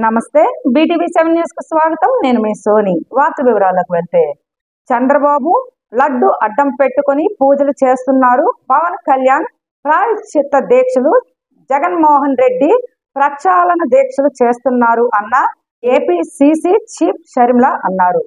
నమస్తే BTV7 news కు స్వాగతం. నేను మీ సోని. వార్త వివరాలకు వెళ్తే చంద్రబాబు లడ్డు అడ్డం పెట్టుకొని పూజలు చేస్తున్నారు. పవన్ కళ్యాణ్ ప్రాయశ్చిత్త దీక్షలు, జగన్మోహన్ రెడ్డి ప్రక్షాళన దీక్షలు చేస్తున్నారు అన్న ఏపీసీసీ చీఫ్ షర్మిల అన్నారు.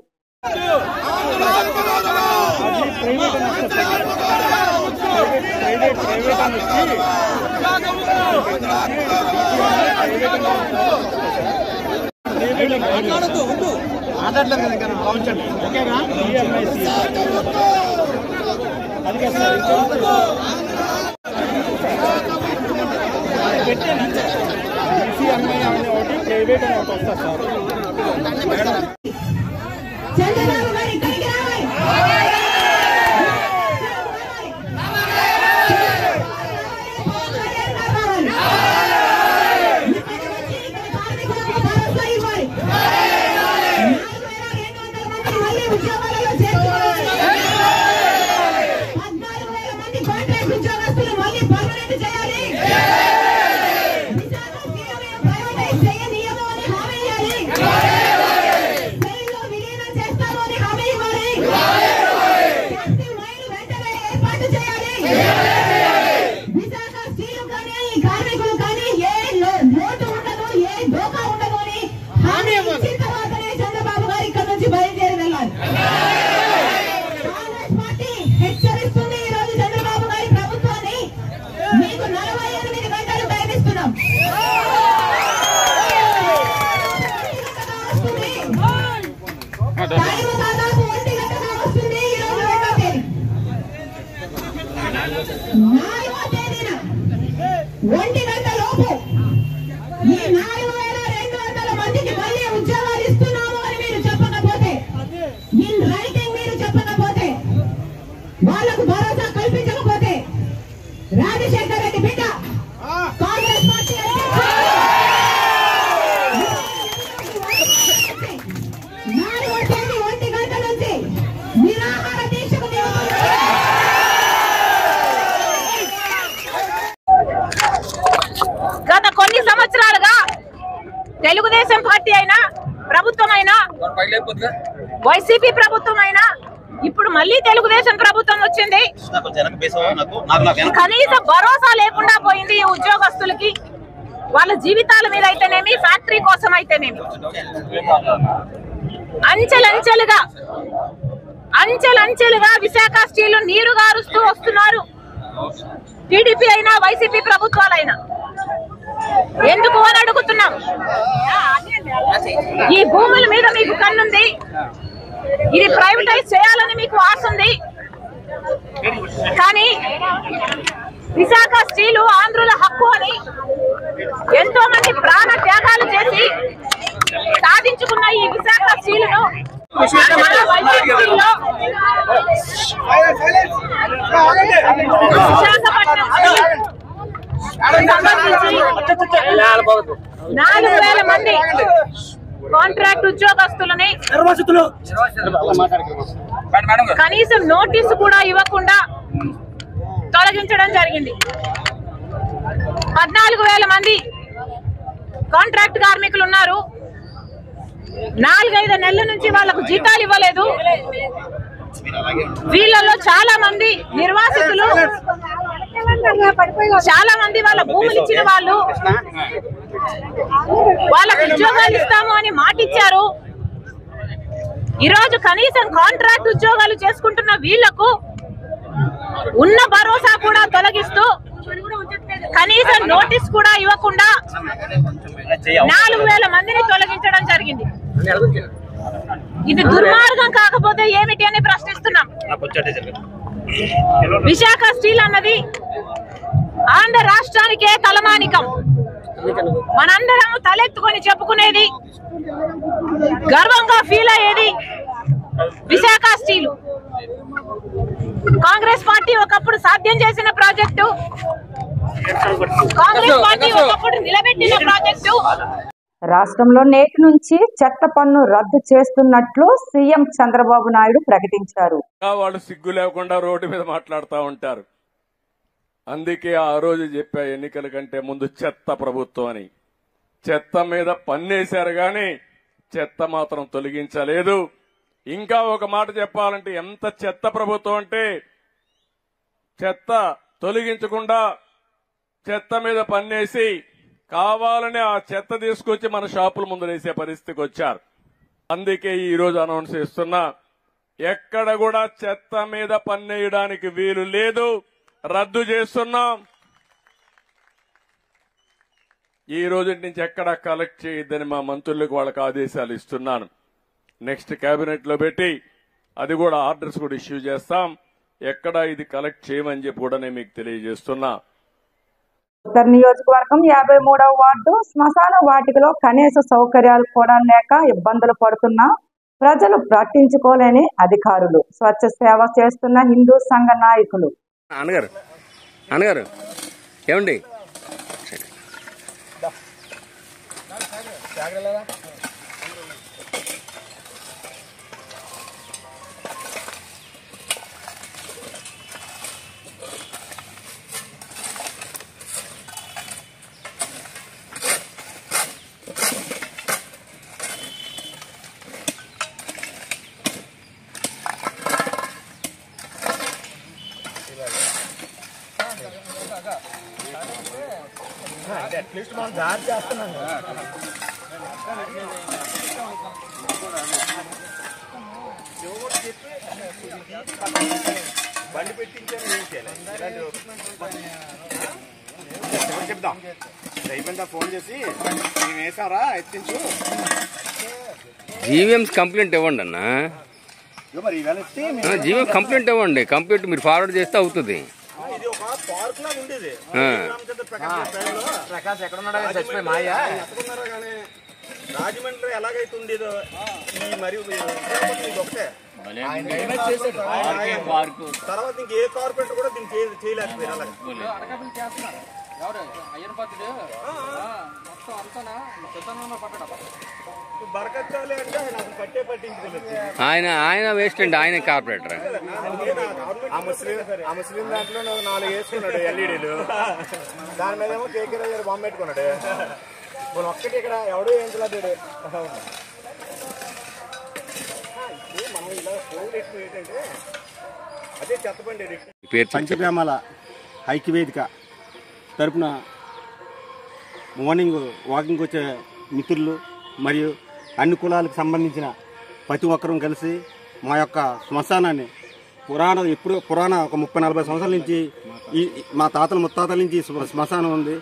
గత కొన్ని సంవత్సరాలుగా తెలుగుదేశం పార్టీ అయినా ప్రభుత్వం అయినా వైసీపీ ప్రభుత్వం అయినా ఇప్పుడు మళ్ళీ తెలుగుదేశం ప్రభుత్వం వచ్చింది. కనీస భరోసా లేకుండా పోయింది ఈ ఉద్యోగస్తులకి. వాళ్ళ జీవితాల మీద అయితేనేమి, ఫ్యాక్టరీ కోసం అయితేనేమి అంచెలంచెలుగా విశాఖ స్టీల్ నీరు గారుస్తూ వస్తున్నారు. టీడీపీ అయినా వైసీపీ ప్రభుత్వాలైనా ఎందుకు అని అడుగుతున్నాం. ఈ భూముల మీద మీకు కన్నుంది, ఇది ప్రైవేటైజ్ చేయాలని మీకు ఆశ ఉంది. కానీ విశాఖ స్టీలు ఆంధ్రుల హక్కు అని ఎంతో మంది ప్రాణ త్యాగాలు చేసి సాధించుకున్న ఈ విశాఖ స్టీలును విశాఖపట్నం 4,000 మంది కాంట్రాక్ట్ ఉద్యోగస్తులని కనీసం నోటీసు కూడా ఇవ్వకుండా తొలగించడం జరిగింది. 14,000 మంది కాంట్రాక్ట్ కార్మికులు ఉన్నారు. 4-5 నెలల నుంచి వాళ్లకు జీతాలు ఇవ్వలేదు. వీళ్ళలో చాలా మంది నిర్వాసితులు, చాలా మంది వాళ్ళ భూములు ఇచ్చిన వాళ్ళు, వాళ్ళకు ఉద్యోగాలు ఇస్తాము అని మాట ఇచ్చారు. ఈరోజు కనీసం కాంట్రాక్ట్ ఉద్యోగాలు చేసుకుంటున్న వీళ్లకు ఉన్న భరోసా కూడా తొలగిస్తూ కనీసం నోటీస్ కూడా ఇవ్వకుండా 4,000 మందిని తొలగించడం జరిగింది. ఇది దుర్మార్గం కాకపోతే ఏమిటి అని ప్రశ్నిస్తున్నాం. విశాఖ స్టీల్ అన్నది ఆంధ్ర రాష్ట్రానికే తలమానికం. మనందరం తలెత్తుకొని చెప్పుకునేది, గర్వంగా ఫీల్ అయ్యేది విశాఖ స్టీల్. కాంగ్రెస్ పార్టీ ఒకప్పుడు సాధ్యం చేసిన ప్రాజెక్టు, కాంగ్రెస్ పార్టీ ఒకప్పుడు నిలబెట్టిన ప్రాజెక్టు. రాష్ట్రంలో నేటి నుంచి చెత్త పన్ను రద్దు చేస్తున్నట్లు సీఎం చంద్రబాబు నాయుడు ప్రకటించారు. వాళ్ళు సిగ్గు లేకుండా రోడ్డు మీద మాట్లాడుతూ ఉంటారు. అందుకే ఆ రోజు చెప్పా, ఎన్నికల కంటే ముందు చెత్త ప్రభుత్వం అని. చెత్త మీద పన్నేశారు గాని చెత్త మాత్రం తొలగించలేదు. ఇంకా ఒక మాట చెప్పాలంటే ఎంత చెత్త ప్రభుత్వం అంటే చెత్త తొలగించకుండా చెత్త మీద పన్నేసి కావాలని ఆ చెత్త తీసుకొచ్చి మన షాపుల ముందు వేసే పరిస్థితికి వచ్చారు. అందుకే ఈ రోజు అనౌన్స్ చేస్తున్నా, ఎక్కడ కూడా చెత్త మీద పన్నేయడానికి వీలు లేదు, రద్దు చేస్తున్నాం. ఈ రోజు నుంచి ఎక్కడ కలెక్ట్ చేయొద్దని మా మంత్రులకు వాళ్ళకి ఆదేశాలు ఇస్తున్నాను. నెక్స్ట్ కేబినెట్ లో పెట్టి అది కూడా ఆర్డర్స్ కూడా ఇష్యూ చేస్తాం. ఎక్కడ ఇది కలెక్ట్ చేయమని చెప్పి కూడా నేను మీకు తెలియజేస్తున్నా. ఉత్తర నియోజకవర్గం 53వ వార్డు శ్మశాన వాటికలో కనీస సౌకర్యాలు కూడా లేక ఇబ్బందులు పడుతున్నా ప్రజలు పట్టించుకోలేని అధికారులు, స్వచ్ఛ సేవ చేస్తున్న హిందూ సంఘ నాయకులు. అన్నగారు ఏమండి అట్లీస్ట్ మనం దారి చేస్తున్నాం. బండి పెట్టించాను చెప్దాం అయిపోయిందా ఫోన్ చేసి నేను వేసారా ఎత్తించు జీవీఎంస్ కంప్లైంట్ ఇవ్వండి అన్న. జీవీఎం కంప్లైంట్ ఇవ్వండి. కంప్లైంట్ మీరు ఫార్వర్డ్ చేస్తే అవుతుంది. ఇది ఒక పార్క్ లాగా ఉండేది. ప్రకాష్ ఎక్కడ ఉన్నాడా చచ్చిపోయి మాయా ఎక్కడున్నారా కానీ రాజమండ్రి ఎలాగైతే ఉండేదో ఈ మరి ఒకటే తర్వాత ఇంకే కార్పొరేటర్ కూడా దీన్ని చేయలేకపోయారు. అలాగే బరకచ్చాలి అంటే నాకు పట్టే పట్టించుకోలేదు. ఆయన వేస్ట్ అండి, ఆయన కార్పొరేటర్. ఆ ముస్లిం దాంట్లో 4 వేసుకున్నాడు ఎల్ఈడీలు. దాని మీద ఏమో కేకే గారు బాంబు పెట్టుకున్నాడు. మనం ఒక్కటి ఇక్కడ ఎవడో ఏంటంటే మనం ఇలా ఫోన్ ఎక్కువ ఏంటంటే అదే చెత్తబండి పంచగ్రామాల ఐక్యవేదిక తరపున మార్నింగ్ వాకింగ్ వచ్చే మిత్రులు మరియు అన్ని కులాలకు సంబంధించిన ప్రతి ఒక్కరూ కలిసి మా యొక్క శ్మశానాన్ని పురాణ ఒక 30-40 సంవత్సరాల నుంచి ఈ మా తాతల ముత్తాతల నుంచి శ్మశానం ఉంది.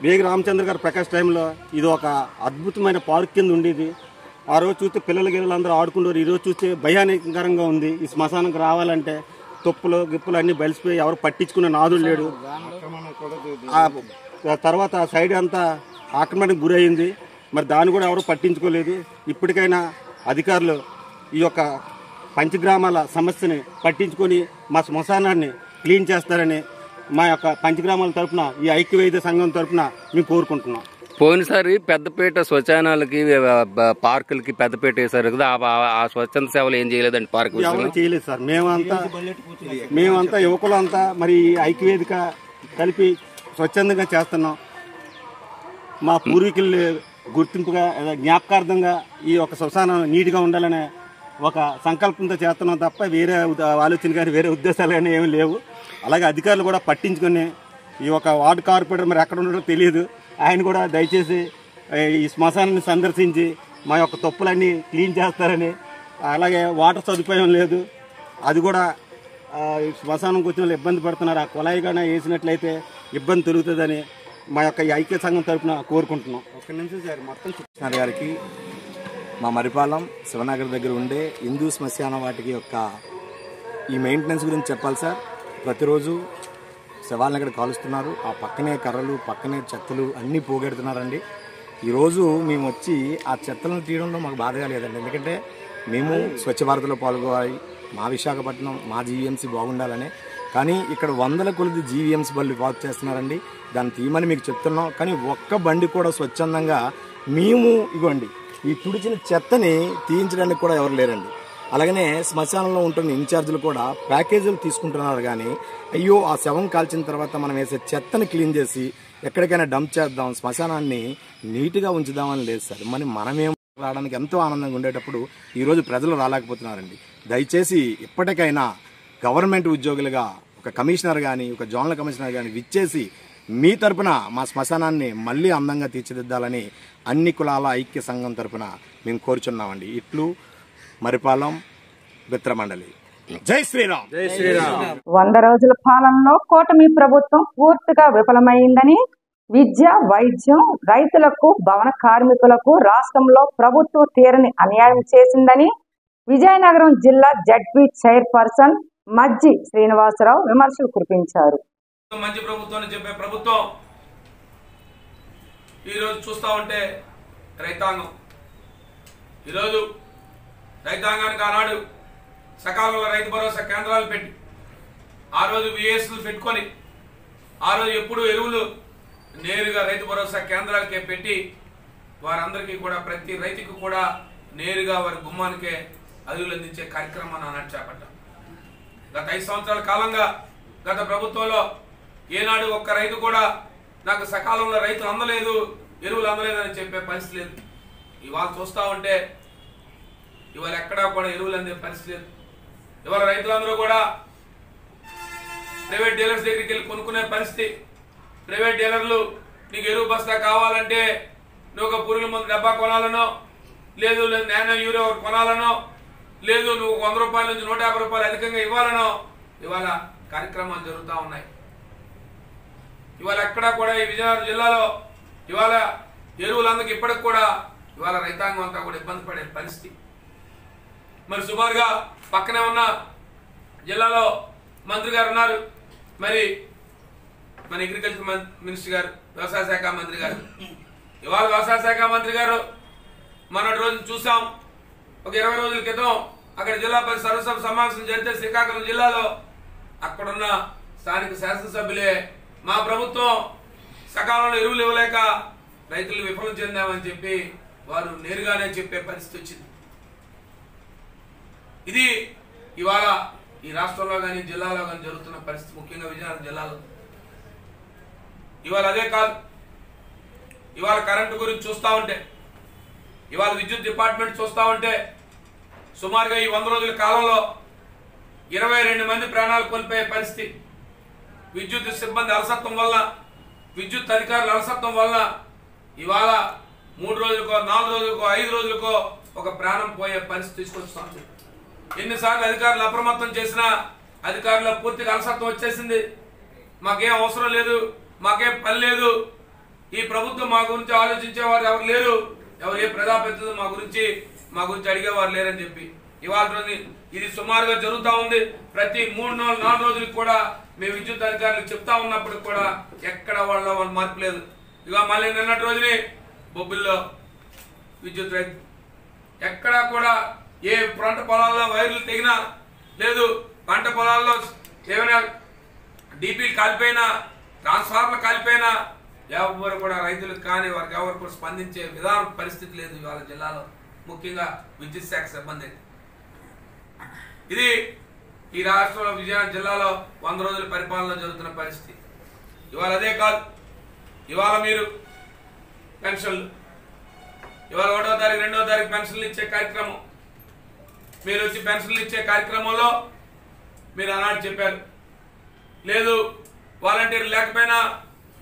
వేగి రామచంద్ర గారు ప్రకాష్ టైంలో ఇది ఒక అద్భుతమైన పార్క్ కింద ఉండేది. ఆ రోజు చూస్తే పిల్లలు అందరూ ఆడుకుంటారు. ఈరోజు చూస్తే భయానకరంగా ఉంది. ఈ శ్మశానంకి రావాలంటే తుప్పులు గిప్పులు అన్ని బలిసిపోయి ఎవరు పట్టించుకునే నాదుడు లేడు. తర్వాత సైడ్ అంతా ఆక్రమణకు గురైంది. మరి దాన్ని కూడా ఎవరు పట్టించుకోలేదు. ఇప్పటికైనా అధికారులు ఈ యొక్క పంచగ్రామాల సమస్యని పట్టించుకొని మా శ్మశానాన్ని క్లీన్ చేస్తారని మా యొక్క పంచగ్రామాల తరఫున ఈ ఐక్యవేదిక సంఘం తరఫున మేము కోరుకుంటున్నాం. పోయినసారి పెద్దపేట శ్మశానాలకి పార్కులకి పెద్దపేట వేశారు కదా, ఆ స్వచ్ఛంద సేవలు ఏం చేయలేదండి? పార్క్ ఎవరు చేయలేదు సార్. మేమంతా యువకులంతా మరి ఐక్యవేదిక కలిపి స్వచ్ఛందంగా చేస్తున్నాం. మా పూర్వీకులు గుర్తింపుగా జ్ఞాపకార్థంగా ఈ యొక్క శ్మశానం నీట్గా ఉండాలనే ఒక సంకల్పంతో చేస్తున్నాం తప్ప వేరే ఆలోచన కానీ వేరే ఉద్దేశాలు కానీ ఏమీ లేవు. అలాగే అధికారులు కూడా పట్టించుకొని ఈ ఒక వార్డు కార్పొరేటర్ మరి ఎక్కడ ఉండడో తెలియదు, ఆయన కూడా దయచేసి ఈ శ్మశానాన్ని సందర్శించి మా యొక్క తప్పులన్నీ క్లీన్ చేస్తారని, అలాగే వాటర్ సదుపాయం లేదు, అది కూడా శ్మశానంకి వచ్చిన వాళ్ళు ఇబ్బంది పడుతున్నారు, ఆ కుళాయి కానీ వేసినట్లయితే ఇబ్బంది తొలుగుతుందని మా యొక్క ఐక్య సంఘం తరఫున కోరుకుంటున్నాం. ఒక్క నిమిషం సార్. మొత్తం కృష్ణ గారికి మా మరిపాలెం శివనగర్ దగ్గర ఉండే హిందూ శ్మశాన వాటికి యొక్క ఈ మెయింటెనెన్స్ గురించి చెప్పాలి సార్. ప్రతిరోజు శవాలను ఇక్కడ కాలుస్తున్నారు. ఆ పక్కనే కర్రలు, పక్కనే చెత్తలు అన్నీ పోగెడుతున్నారండి. ఈరోజు మేము వచ్చి ఆ చెత్తలను తీయడంలో మాకు బాధగా లేదండి. ఎందుకంటే మేము స్వచ్ఛ భారత్లో పాల్గొవాలి, మా విశాఖపట్నం మా జీవీఎంసీ బాగుండాలని. కానీ ఇక్కడ 100 కొలది జీవీఎంసీ బళ్ళు వాక్ చేస్తున్నారండి. దాన్ని తీయమని మీకు చెప్తున్నాం. కానీ ఒక్క బండి కూడా స్వచ్ఛందంగా మేము ఇవ్వండి ఈ తుడిచిన చెత్తని తీయించడానికి కూడా ఎవరు లేరండి. అలాగనే శ్మశానంలో ఉంటున్న ఇన్ఛార్జీలు కూడా ప్యాకేజీలు తీసుకుంటున్నారు కానీ అయ్యో ఆ శవం కాల్చిన తర్వాత మనం వేసే చెత్తని క్లీన్ చేసి ఎక్కడికైనా డంప్ చేద్దాం, శ్మశానాన్ని నీట్గా ఉంచుదామని లేదు సార్. మనమేం రావడానికి ఎంతో ఆనందంగా ఉండేటప్పుడు ఈరోజు ప్రజలు రాలేకపోతున్నారండి. దయచేసి ఇప్పటికైనా గవర్నమెంట్ ఉద్యోగులుగా ఒక కమిషనర్ కానీ ఒక జోనల్ కమిషనర్ కానీ విచ్చేసి మీ తరపున మా శ్మశానాన్ని మళ్ళీ అందంగా తీర్చిదిద్దాలని అన్ని కులాల ఐక్య సంఘం తరపున మేము కోరుచున్నామండి. ఇట్లు మరిపాలెం మిత్రమండలి. జై శ్రీరామ్. జై శ్రీరామ్. 100 రోజుల పాలనలో కూటమి ప్రభుత్వం పూర్తిగా విఫలమైందని, విద్య, వైద్యం, రైతులకు, భవన కార్మికులకు రాష్ట్రంలో ప్రభుత్వం తీరని అన్యాయం చేసిందని విజయనగరం జిల్లా జడ్పీ చైర్పర్సన్ మజ్జి శ్రీనివాసరావు విమర్శలు కురిపించారు. మంచి ప్రభుత్వం అని చెప్పే ప్రభుత్వం ఈరోజు చూస్తూ ఉంటే రైతాంగం, ఈరోజు రైతాంగానికి ఆనాడు సకాలంలో రైతు భరోసా కేంద్రాలు పెట్టి ఆ రోజు విఏఎస్లు పెట్టుకొని ఆ రోజు ఎప్పుడు ఎరువులు నేరుగా రైతు భరోసా కేంద్రాలకే పెట్టి వారందరికీ కూడా ప్రతి రైతుకు కూడా నేరుగా వారి గుమ్మానికే అదులు అందించే కార్యక్రమాన్ని ఆనాడు చేపట్టాం. గత 5 సంవత్సరాల కాలంగా గత ప్రభుత్వంలో ఏనాడు ఒక్క రైతు కూడా నాకు సకాలంలో రైతులు అందలేదు, ఎరువులు అందలేదు అని చెప్పే పరిస్థితి లేదు. ఇవాళ చూస్తూ ఉంటే ఇవాళ ఎక్కడా కూడా ఎరువులు అందే పరిస్థితి లేదు. ఇవాళ రైతులందరూ కూడా ప్రైవేట్ డీలర్స్ దగ్గరికి వెళ్ళి కొనుక్కునే పరిస్థితి. ప్రైవేట్ డీలర్లు నీకు ఎరువు బస్తా కావాలంటే నువ్వు ఒక పురుగుల మందు డబ్బా కొనాలనో, లేదు నానో యూరియా కొనాలనో, లేదు నువ్వు 100 రూపాయల నుంచి 150 రూపాయలు అధికంగా ఇవ్వాలనో ఇవాళ కార్యక్రమాలు జరుగుతూ ఉన్నాయి. ఇవాళ ఎక్కడా కూడా ఈ విజయనగరం జిల్లాలో ఇవాళ ఎరువులందుకు ఇప్పటికి కూడా ఇవాళ రైతాంగం అంతా కూడా ఇబ్బంది పడే పరిస్థితి. మరి సుమారుగా పక్కనే ఉన్న జిల్లాలో మంత్రి గారు ఉన్నారు, మరి మన అగ్రికల్చర్ మినిస్టర్ గారు, వ్యవసాయ శాఖ మంత్రి గారు. ఇవాళ వ్యవసాయ శాఖ మంత్రి గారు మొన్నటి రోజు చూసాం, ఒక 20 రోజుల క్రితం అక్కడ జిల్లా పరిషత్ సర్వసభ సమావేశం జరిగితే శ్రీకాకుళం జిల్లాలో అక్కడున్న స్థానిక శాసనసభ్యులే మా ప్రభుత్వం సకాలంలో ఎరువులు ఇవ్వలేక రైతులు విఫలం చెందామని చెప్పి వారు నేరుగానే చెప్పే పరిస్థితి వచ్చింది. ఇది ఇవాళ ఈ రాష్ట్రంలో కానీ జిల్లాలో కానీ జరుగుతున్న పరిస్థితి, ముఖ్యంగా విజయనగరం జిల్లాలో. ఇవాళ అదే కాదు, ఇవాళ కరెంటు గురించి చూస్తూ ఉంటే, ఇవాళ విద్యుత్ డిపార్ట్మెంట్ చూస్తూ ఉంటే సుమారుగా ఈ 100 రోజుల కాలంలో 22 మంది ప్రాణాలు కోల్పోయే పరిస్థితి. విద్యుత్ సిబ్బంది అలసత్వం వల్ల, విద్యుత్ అధికారుల అలసత్వం వల్ల ఇవాళ 3 రోజులకో 4 రోజులకో 5 రోజులకో ఒక ప్రాణం పోయే పరిస్థితి తీసుకొస్తుంది. ఎన్నిసార్లు అధికారులు అప్రమత్తం చేసినా అధికారుల పూర్తిగా అలసత్వం వచ్చేసింది. మాకేం అవసరం లేదు, మాకేం పని లేదు, ఈ ప్రభుత్వం మా గురించి ఆలోచించేవారు ఎవరు లేరు, ఎవరు ఏ ప్రజాప్రతినిధులు మా గురించి అడిగేవారు లేరని చెప్పి ఇవాళ ఇది సుమారుగా జరుగుతూ ఉంది. ప్రతి 3-4 రోజులకు కూడా మేము విద్యుత్ అధికారులకు చెప్తా ఉన్నప్పుడు కూడా ఎక్కడ వాళ్ళ మార్పు లేదు. ఇక మళ్ళీ నిన్నటి రోజుని బొబ్బిల్లో విద్యుత్ రైతు, ఎక్కడా కూడా ఏ పంట పొలాల్లో వైర్లు తెగినా, లేదు పంట పొలాల్లో ఏమైనా డీపీలు కాలిపోయినా, ట్రాన్స్ఫార్మర్ కాలిపోయినా ఎవరు కూడా రైతులకు కానీ వారికి ఎవరు కూడా స్పందించే విధానం పరిస్థితి లేదు ఇవాళ జిల్లాలో, ముఖ్యంగా విద్యుత్ శాఖ సిబ్బంది. ఇది ఈ రాష్ట్రంలో విజయనగరం జిల్లాలో 100 రోజుల పరిపాలనలో జరుగుతున్న పరిస్థితి. ఇవాళ అదే కాదు, ఇవాళ మీరు పెన్షన్లు, ఇవాళ 1వ తారీఖు 2వ తారీఖు పెన్షన్లు ఇచ్చే కార్యక్రమం, మీరు వచ్చి పెన్షన్లు ఇచ్చే కార్యక్రమంలో మీరు ఆనాడు చెప్పారు, లేదు వాలంటీర్లు లేకపోయినా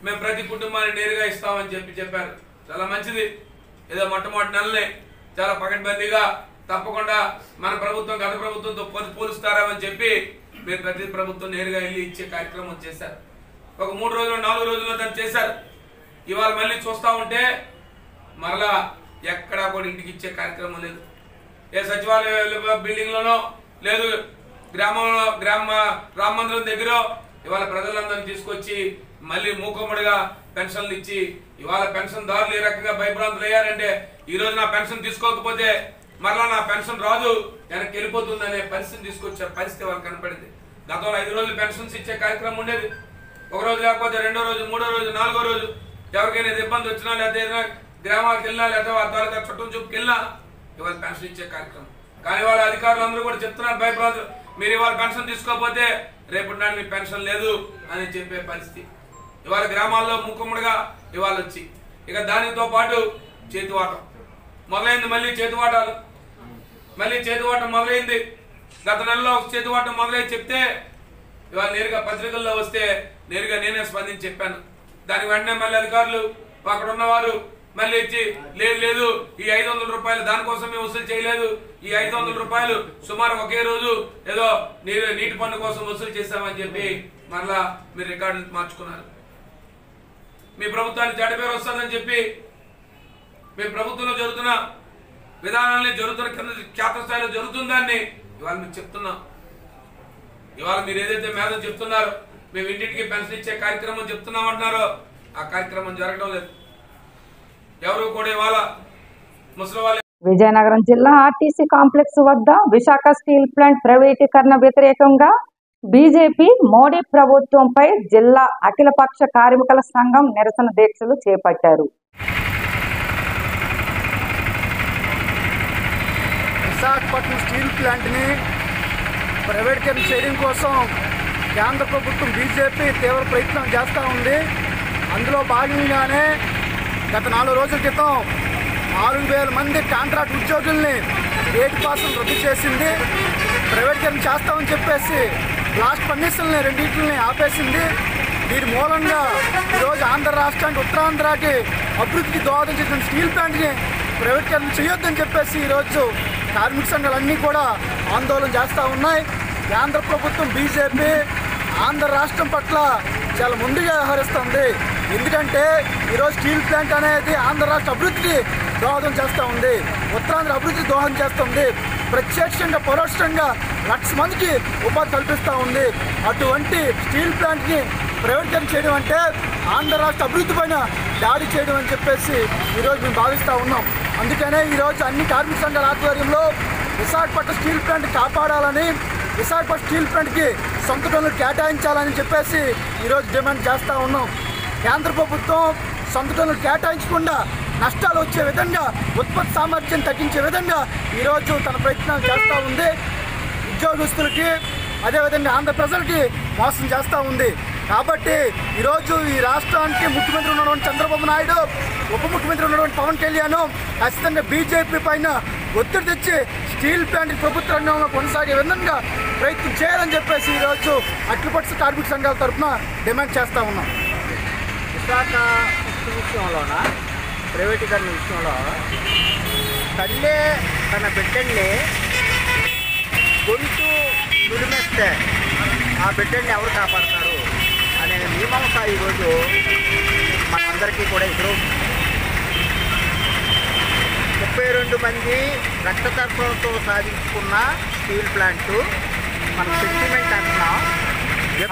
మేము ప్రతి కుటుంబాన్ని నేరుగా ఇస్తామని చెప్పారు. చాలా మంచిది. ఏదో మొట్టమొదటి నెలలే చాలా పకడ్బందీగా తప్పకుండా మన ప్రభుత్వం గత ప్రభుత్వంతో పోలుస్తారని చెప్పి మీరు ప్రతి ప్రభుత్వం నేరుగా వెళ్ళి ఇచ్చే కార్యక్రమం చేశారు. ఒక 3 రోజులు 4 రోజుల్లో దాన్ని చేశారు. ఇవాళ మళ్ళీ చూస్తూ ఉంటే మరలా ఎక్కడా కూడా ఇంటికి ఇచ్చే కార్యక్రమం లేదు. ఏ సచివాలయ బిల్డింగ్లోనో, లేదు గ్రామ రామ మందిరం దగ్గర ఇవాళ ప్రజలందరినీ తీసుకొచ్చి మళ్ళీ మూకమ్మడిగా పెన్షన్లు ఇచ్చి ఇవాళ పెన్షన్ దారులు ఏ రకంగా భయభ్రాంతులు అయ్యారంటే, ఈ రోజు నా పెన్షన్ తీసుకోకపోతే మరలా నా పెన్షన్ రాదు, వెనక్కి వెళ్ళిపోతుందనే పరిస్థితి తీసుకొచ్చే పరిస్థితి వాళ్ళకి కనపడింది. గతంలో 5 రోజులు పెన్షన్స్ ఇచ్చే కార్యక్రమం ఉండేది. ఒక రోజు లేకపోతే 2వ రోజు, 3వ రోజు, 4వ రోజు ఎవరికైనా ఇబ్బంది వచ్చినా, లేదా ఏదైనా గ్రామాలకు వెళ్ళినా, లేదా తాలూకా చుట్టం చూపుకి వెళ్ళినా ఇవాళ పెన్షన్ ఇచ్చే కార్యక్రమం. కానీ వాళ్ళ అధికారులందరూ కూడా చెప్తున్నారు భయపడదు, మీరు ఇవాళ పెన్షన్ తీసుకోకపోతే రేపటి నాడు మీ పెన్షన్ లేదు అని చెప్పే పరిస్థితి ఇవాళ గ్రామాల్లో ముక్కుముడిగా ఇవాళ వచ్చి, ఇక దానితో పాటు చేతివాటం మొదలైంది. మళ్ళీ చేతివాటం మొదలైంది. గత నెలలో చేతివాటం మొదలై చెప్తే ఇవాళ నేరుగా పత్రికల్లో వస్తే నేరుగా నేనే స్పందించి చెప్పాను. దానికి వెంటనే మళ్ళీ అధికారులు అక్కడ ఉన్నవారు మళ్ళీ ఇచ్చి లేదు ఈ 500 రూపాయలు దానికోసం మేము వసూలు చేయలేదు, ఈ 500 రూపాయలు సుమారు ఒకే రోజు ఏదో నీటి పన్ను కోసం వసూలు చేశామని చెప్పి మరలా మీరు రికార్డులు మార్చుకున్నారు. మీ ప్రభుత్వానికి చెడ్డ పేరు వస్తుందని చెప్పి మీ ప్రభుత్వంలో జరుగుతున్న విధానాన్ని జరుగుతున్న కింద క్షేత్రస్థాయిలో జరుగుతుందాన్ని ఇవాళ మీకు చెప్తున్నాం. ఇవాళ మీరు ఏదైతే మేధం చెప్తున్నారో మేము ఇంటింటికి పెన్షన్ ఇచ్చే కార్యక్రమం చెప్తున్నామంటున్నారో ఆ కార్యక్రమం జరగడం లేదు. ఎవరు కూడా ఇవాళ ముసలి విజయనగరం జిల్లా ఆర్టీసీ కాంప్లెక్స్ వద్ద విశాఖ స్టీల్ ప్లాంట్ ప్రైవేటీకరణ వ్యతిరేకంగా బీజేపీ మోడీ ప్రభుత్వంపై జిల్లా అఖిలపక్ష కార్మికుల సంఘం నిరసన దీక్షలు చేపట్టారు. విశాఖపట్నం స్టీల్ ప్లాంట్ని ప్రైవేటీకరణ చేయడం కోసం కేంద్ర ప్రభుత్వం బీజేపీ తీవ్ర ప్రయత్నం చేస్తూ ఉంది. అందులో భాగంగానే గత 4 రోజుల క్రితం 4,000 మంది కాంట్రాక్ట్ ఉద్యోగుల్ని 8% రద్దు చేసింది. ప్రైవేటీకరణ చేస్తామని చెప్పేసి బ్లాస్ట్ ఫర్నిచర్ని 2 ఆపేసింది. దీని మూలంగా ఈరోజు ఆంధ్ర రాష్ట్రానికి ఉత్తరాంధ్రకి అభివృద్ధికి దోహదం చేసిన స్టీల్ ప్లాంట్ని ప్రైవేటీకరణ చేయొద్దని చెప్పేసి ఈరోజు కార్మిక సంఘాలన్నీ కూడా ఆందోళన చేస్తూ ఉన్నాయి. కేంద్ర ప్రభుత్వం బీజేపీ ఆంధ్ర రాష్ట్రం పట్ల చాలా ముందుగా వ్యవహరిస్తుంది. ఎందుకంటే ఈరోజు స్టీల్ ప్లాంట్ అనేది ఆంధ్ర రాష్ట్ర అభివృద్ధికి దోహదం చేస్తూ ఉంది, ఉత్తరాంధ్ర అభివృద్ధికి దోహదం చేస్తుంది, ప్రత్యక్షంగా పరోక్షంగా 1,00,000 మందికి ఉపాధి కల్పిస్తూ ఉంది. అటువంటి స్టీల్ ప్లాంట్ని ప్రైవేటీకరణ చేయడం అంటే ఆంధ్ర రాష్ట్ర అభివృద్ధి పైన దాడి చేయడం అని చెప్పేసి ఈరోజు మేము భావిస్తూ ఉన్నాం. అందుకనే ఈరోజు అన్ని కార్మిక సంఘాల ఆధ్వర్యంలో విశాఖపట్నం స్టీల్ ప్లాంట్ కాపాడాలని, విశాఖపట్నం స్టీల్ ప్లాంట్కి సొంత పనులు కేటాయించాలని చెప్పేసి ఈరోజు డిమాండ్ చేస్తూ ఉన్నాం. కేంద్ర ప్రభుత్వం సొంత పనులు కేటాయించకుండా నష్టాలు వచ్చే విధంగా, ఉత్పత్తి సామర్థ్యం తగ్గించే విధంగా ఈరోజు తన ప్రయత్నాలు చేస్తూ ఉంది. ఉద్యోగస్తులకి అదేవిధంగా ఆంధ్ర ప్రజలకి మోసం చేస్తూ ఉంది. కాబట్టి ఈరోజు ఈ రాష్ట్రానికి ముఖ్యమంత్రి ఉన్నటువంటి చంద్రబాబు నాయుడు, ఉప ముఖ్యమంత్రి ఉన్నటువంటి పవన్ కళ్యాణ్ ఖచ్చితంగా బీజేపీ పైన ఒత్తిడి తెచ్చి స్టీల్ ప్లాంట్ ప్రభుత్వ రంగంలో కొనసాగే విధంగా ప్రయత్నం చేయాలని చెప్పేసి ఈరోజు అఖిలపక్ష కార్మిక సంఘాల తరఫున డిమాండ్ చేస్తూ ఉన్నాం. విశాఖ విషయంలోన ప్రైవేటీకరణ విషయంలో తల్లే తన బిడ్డల్ని గొంతు దుడిమేస్తే ఆ బిడ్డల్ని ఎవరు కాపాడతారు అనే మీమాంస ఈరోజు మనందరికీ కూడా ఎదురవుతుంది. 32 మంది రక్తతర్పణతో సాధించుకున్న స్టీల్ ప్లాంట్ మన సెంటిమెంట్ అంటున్నాం.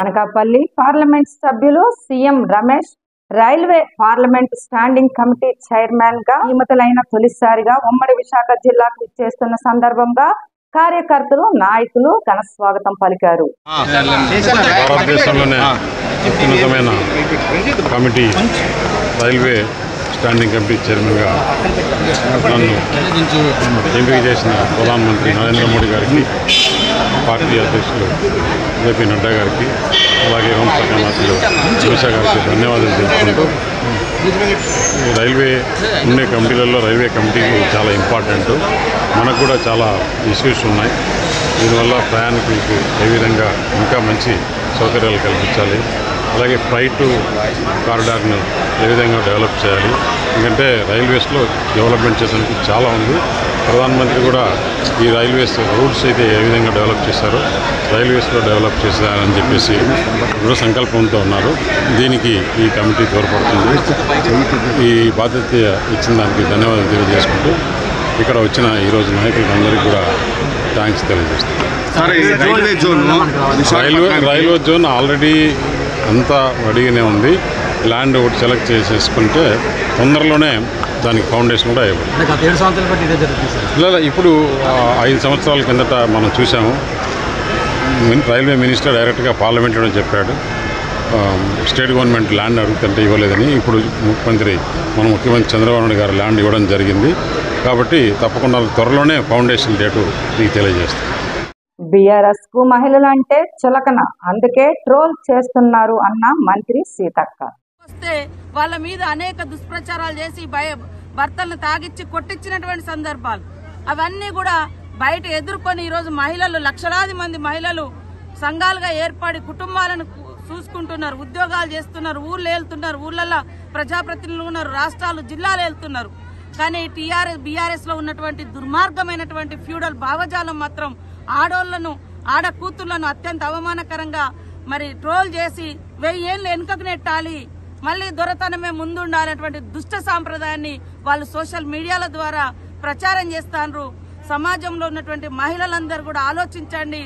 అనకాపల్లి పార్లమెంట్ సభ్యులు CM Ramesh railway parliament standing committee chairman గా నియమితులైన తొలిసారిగా ఉమ్మడి విశాఖ జిల్లాకు ఇచ్చేస్తున్న సందర్భంగా కార్యకర్తలు, నాయకులు ఘన స్వాగతం పలికారు. భారతదేశంలోనే అత్యున్నతమైన కమిటీ రైల్వే స్టాండింగ్ కమిటీ చైర్మన్గా నన్ను ఎంపిక చేసిన ప్రధానమంత్రి నరేంద్ర మోడీ గారికి, పార్టీ అధ్యక్షులు జేపీ నడ్డా గారికి, అలాగే హోంశాఖ మంత్రులు అమిత్ షా గారికి ధన్యవాదాలు తెలుపుకుంటూ, రైల్వే ఉండే కమిటీలలో రైల్వే కమిటీ చాలా ఇంపార్టెంట్. మనకు కూడా చాలా ఇష్యూస్ ఉన్నాయి. దీనివల్ల ప్రయాణికులకు ఏ విధంగా ఇంకా మంచి సౌకర్యాలు కల్పించాలి, అలాగే ఫ్లైట్ కారిడార్ను ఏ విధంగా డెవలప్ చేయాలి. ఎందుకంటే రైల్వేస్లో డెవలప్మెంట్ చేయడానికి చాలా ఉంది. ప్రధానమంత్రి కూడా ఈ రైల్వేస్ రూట్స్ అయితే ఏ విధంగా డెవలప్ చేశారో రైల్వేస్లో డెవలప్ చేశారని చెప్పేసి దృఢ సంకల్పంతో ఉన్నారు. దీనికి ఈ కమిటీ తోడ్పడుతుంది. ఈ బాధ్యత ఇచ్చిన దానికి ధన్యవాదాలు తెలియజేసుకుంటూ ఇక్కడ వచ్చిన ఈరోజు నాయకులందరికీ కూడా థ్యాంక్స్ తెలియజేస్తున్నాను. రైల్వే జోన్ ఆల్రెడీ అంతా రెడీగానే ఉంది. ల్యాండ్ ఒకటి సెలెక్ట్ చేసేసుకుంటే తొందరలోనే దానికి ఫౌండేషన్ కూడా అయిపోయింది. లేదా ఇప్పుడు 5 సంవత్సరాల కిందట మనం చూసాము, రైల్వే మినిస్టర్ డైరెక్ట్గా పార్లమెంట్లో చెప్పాడు స్టేట్ గవర్నమెంట్ ల్యాండ్ అడుగుతుంటే ఇవ్వలేదని. ఇప్పుడు మన ముఖ్యమంత్రి చంద్రబాబు నాయుడు గారు ల్యాండ్ ఇవ్వడం జరిగింది. కాబట్టి తప్పకుండా త్వరలోనే ఫౌండేషన్ డేటు మీకు తెలియజేస్తాను. బీఆర్ఎస్ కు మహిళలు అంటే చులకన, అందుకే ట్రోల్ చేస్తున్నారు అన్న మంత్రి సీతక్క. వస్తే వాళ్ళ మీద అనేక దుష్ప్రచారాలు చేసి భర్తలను తాగిచ్చి కొట్టించినటువంటి సందర్భాలు అవన్నీ కూడా బయట ఎదుర్కొని ఈరోజు మహిళలు, లక్షలాది మంది మహిళలు సంఘాలుగా ఏర్పడి కుటుంబాలను చూసుకుంటున్నారు, ఉద్యోగాలు చేస్తున్నారు, ఊర్లు వెళ్తున్నారు, ఊర్లలో ప్రజాప్రతినిధులు ఉన్నారు, రాష్ట్రాలు జిల్లాలు వెళ్తున్నారు. కానీ బీఆర్ఎస్ లో ఉన్నటువంటి దుర్మార్గమైనటువంటి ఫ్యూడల్ భావజాలం మాత్రం ఆడోళ్లను, ఆడ కూతుళ్లను అత్యంత అవమానకరంగా మరి ట్రోల్ చేసి 1000 ఏళ్ళు వెనుకకు నెట్టాలి, మళ్లీ దొరతనమే ముందుండాలనేటువంటి దుష్ట సాంప్రదాయాన్ని వాళ్ళు సోషల్ మీడియాల ద్వారా ప్రచారం చేస్తారు. సమాజంలో ఉన్నటువంటి మహిళలందరూ కూడా ఆలోచించండి.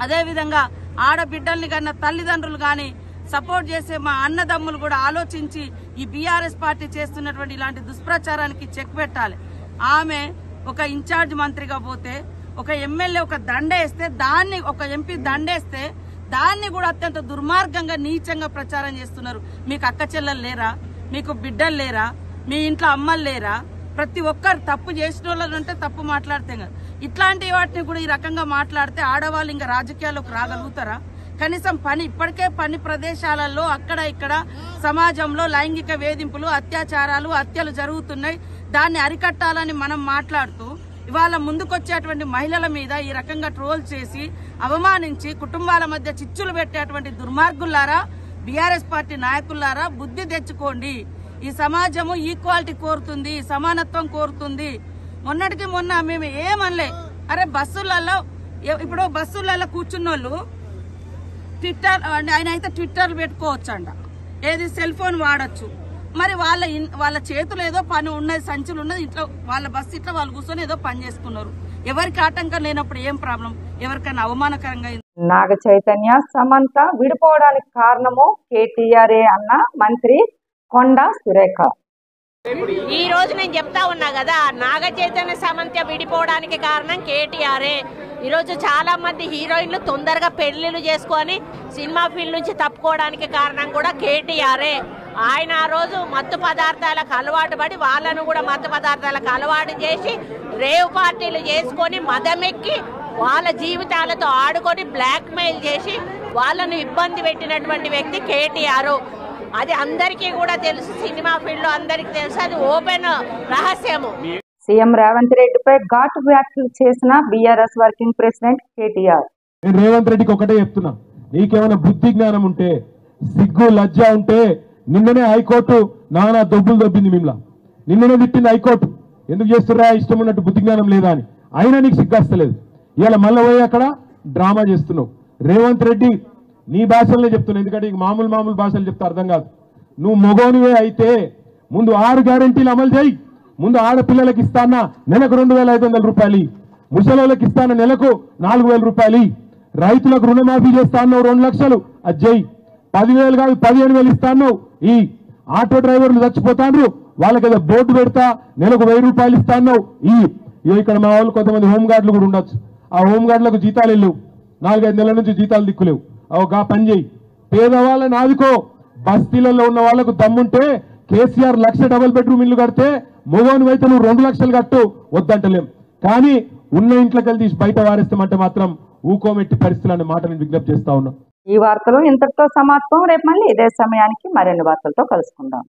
అదేవిధంగా ఆడబిడ్డల్ని కన్నా తల్లిదండ్రులు కానీ సపోర్ట్ చేసే మా అన్నదమ్ములు కూడా ఆలోచించి ఈ బీఆర్ఎస్ పార్టీ చేస్తున్నటువంటి ఇలాంటి దుష్ప్రచారానికి చెక్ పెట్టాలి. ఆమె ఒక ఇన్ఛార్జ్ మంత్రిగా పోతే, ఒక ఎమ్మెల్యే ఒక దండేస్తే, దాన్ని ఒక ఎంపీ దండేస్తే దాన్ని కూడా అత్యంత దుర్మార్గంగా నీచంగా ప్రచారం చేస్తున్నారు. మీకు అక్క చెల్లెలు లేరా? మీకు బిడ్డలు లేరా? మీ ఇంట్లో అమ్మలు లేరా? ప్రతి ఒక్కరు తప్పు చేసిన వాళ్ళు ఉంటే తప్పు మాట్లాడితే కదా, ఇట్లాంటి వాటిని కూడా ఈ రకంగా మాట్లాడితే ఆడవాళ్ళు ఇంకా రాజకీయాల్లోకి రాగలుగుతారా? కనీసం ఇప్పటికే పని ప్రదేశాలలో అక్కడ ఇక్కడ సమాజంలో లైంగిక వేధింపులు, అత్యాచారాలు, హత్యలు జరుగుతున్నాయి. దాన్ని అరికట్టాలని మనం మాట్లాడుతూ ఇవాళ ముందుకొచ్చేటువంటి మహిళల మీద ఈ రకంగా ట్రోల్ చేసి అవమానించి కుటుంబాల మధ్య చిచ్చులు పెట్టేటువంటి దుర్మార్గులారా, బీఆర్ఎస్ పార్టీ నాయకులారా, బుద్ధి తెచ్చుకోండి. ఈ సమాజము ఈక్వాలిటీ కోరుతుంది, సమానత్వం కోరుతుంది. మొన్నటికి మొన్న మేము ఏమనలే, అరే బస్సులలో ఇప్పుడు బస్సులలో కూర్చున్నోళ్ళు ట్విట్టర్, ఆయన అయితే ట్విట్టర్లు పెట్టుకోవచ్చు అంట, ఏది సెల్ ఫోన్ వాడచ్చు. మరి వాళ్ళ చేతులు ఏదో పని ఉన్నది, సంచులు ఉన్నది, ఇట్లా వాళ్ళ బస్సు ఇట్లా వాళ్ళు కూర్చొని ఏదో పని చేసుకున్నారు. ఎవరికి ఆటంకం లేనప్పుడు ఏం ప్రాబ్లం? ఎవరికైనా అవమానకరంగా నాగ చైతన్య సమంత విడిపోవడానికి కారణము కేటీఆర్ అన్న మంత్రి కొండ సురేఖ. ఈ రోజు నేను చెప్తా ఉన్నా కదా, నాగ చైతన్య సమంత విడిపోవడానికి కారణం కేటీఆరే. ఈరోజు చాలా మంది హీరోయిన్లు తొందరగా పెళ్లిళ్ళు చేసుకొని సినిమా ఫీల్డ్ నుంచి తప్పుకోవడానికి కారణం కూడా కేటీఆరే. ఆయన ఆ రోజు మత్తు పదార్థాలకు అలవాటు పడి వాళ్ళను కూడా మత్తు పదార్థాలకు అలవాటు చేసి రేవ్ పార్టీలు చేసుకొని మదమెక్కి వాళ్ళ జీవితాలతో ఆడుకొని బ్లాక్ మెయిల్ చేసి వాళ్ళను ఇబ్బంది పెట్టినటువంటి వ్యక్తి కేటీఆర్. అది అందరికీ కూడా తెలుసు, సినిమా ఫీల్డ్ లో అందరికీ తెలుసు, అది ఓపెన్ రహస్యము. సీఎం రేవంత్ రెడ్డిపై ఘాటు వ్యాఖ్యలు చేసిన బీఆర్ఎస్ వర్కింగ్ ప్రెసిడెంట్ కేటీఆర్. నేను రేవంత్ రెడ్డికి ఒకటే చెప్తున్నా, నీకేమైనా బుద్ధి జ్ఞానం ఉంటే, సిగ్గు లజ్జ ఉంటే, నిన్ననే హైకోర్టు నానా దొబ్బులు దొబ్బింది మిమ్మల్ని, నిన్ననే తిట్టింది హైకోర్టు. ఎందుకు చేస్తున్నా ఇష్టం ఉన్నట్టు బుద్ధి జ్ఞానం లేదా అని. అయినా నీకు సిగ్గస్తలేదు. ఇవాళ మళ్ళీ పోయి అక్కడ డ్రామా చేస్తున్నావు. రేవంత్ రెడ్డి నీ భాషలనే చెప్తున్నావు, ఎందుకంటే మామూలు భాషలు చెప్తే అర్థం కాదు. నువ్వు మొగోనివే అయితే ముందు 6 గ్యారెంటీలు అమలు చేయి. ముందు ఆడపిల్లలకి ఇస్తానా నెలకు 2500 రూపాయలు, ముసలోళ్ళకి ఇస్తానా నెలకు 4000 రూపాయలు, రైతులకు రుణమాఫీ చేస్తాను 2 లక్షలు అది చేయి. 10,000 కాదు 15,000 ఇస్తాను. ఈ ఆటో డ్రైవర్లు చచ్చిపోతాండ్రు, వాళ్ళకి ఏదో బోర్డు పెడతా నెలకు 1000 రూపాయలు ఇస్తాను. ఇక్కడ మా వాళ్ళు కొంతమంది హోంగార్డులు కూడా ఉండొచ్చు, ఆ హోంగార్డులకు జీతాలు వెళ్ళవు, 4-5 నెలల నుంచి జీతాలు దిక్కులేవు. గా పని చేయి, పేదవాళ్ళని ఆదుకో. బస్తీలలో ఉన్న వాళ్లకు దమ్ముంటే కేసీఆర్ 1,00,000 డబుల్ బెడ్రూమ్ ఇల్లు కడితే మొగోని అయితే నువ్వు 2 లక్షలు కట్టు, వద్దంటలేం. కానీ ఉన్న ఇంట్లోకి వెళ్ళి తీసి బయట వారేస్తామంటే మాత్రం ఊకోమెట్టి పరిస్థితులు అనే మాట నేను విజ్ఞప్తి చేస్తా ఉన్నా. ఈ వార్తలు ఇంతటితో సమాప్తం. రేపు మళ్ళీ ఇదే సమయానికి మరిన్ని వార్తలతో కలుసుకుందాం.